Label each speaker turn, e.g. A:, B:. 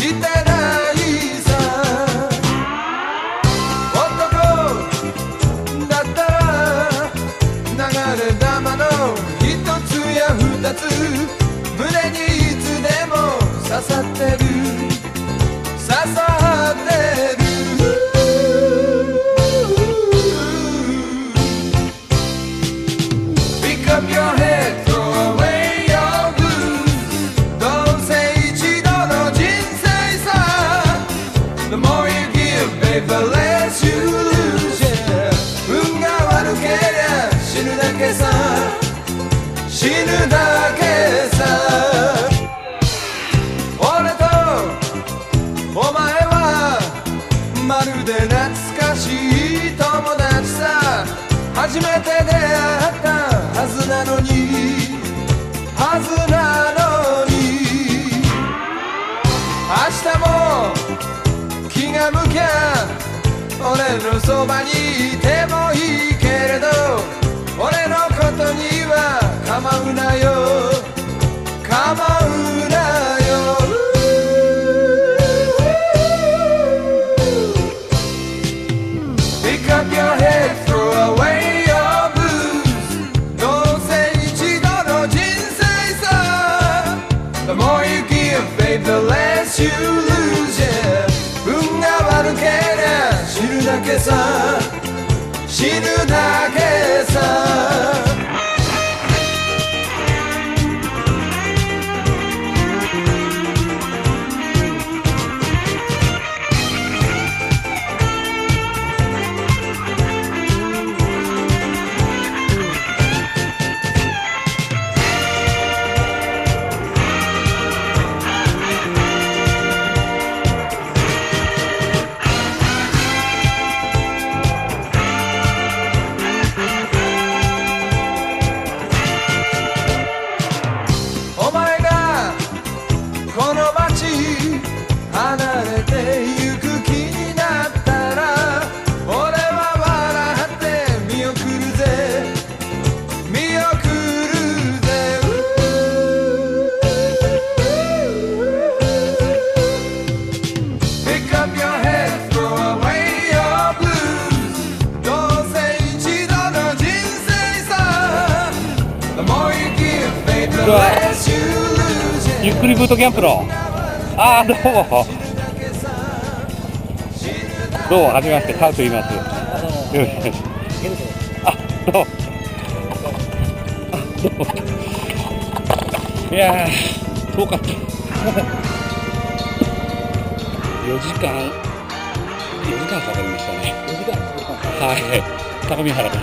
A: してないさ。男だったら流れ玉の一つや二つ胸にいつでも刺さってる刺さってる。Pick up your head, throw away your blues. どうせ一度の人生さ。The more you give, baby, the less you lose, yeah. 運が悪けりゃ死ぬだけさ。死ぬだけさ。俺とお前はまるで懐かしい友達さ。初めて出会ったはずなのにはずなのに。明日も気が向きゃ俺のそばにいてもいいけれど、俺のことには構うなよ構うなよ。Pick up your head, throw away your blues. どうせ一度の人生さ。The more you give, babe, the less you lose, yeah. 運が悪けりゃ死ぬだけさ。死ぬだけさ。お前がこの街離れてゆく気になったら、俺は笑って見送るぜ見送るぜ。Pick up your head, throw away your blues. どうせ一度の人生さ。The more you give, baby, the less you lose,
B: ゆっくりブートキャンプのどうもどうもはじめまして、タウと言います。よろしくどうもどうもいやー遠かった4時間かかりましたね。4時間はい、相模原から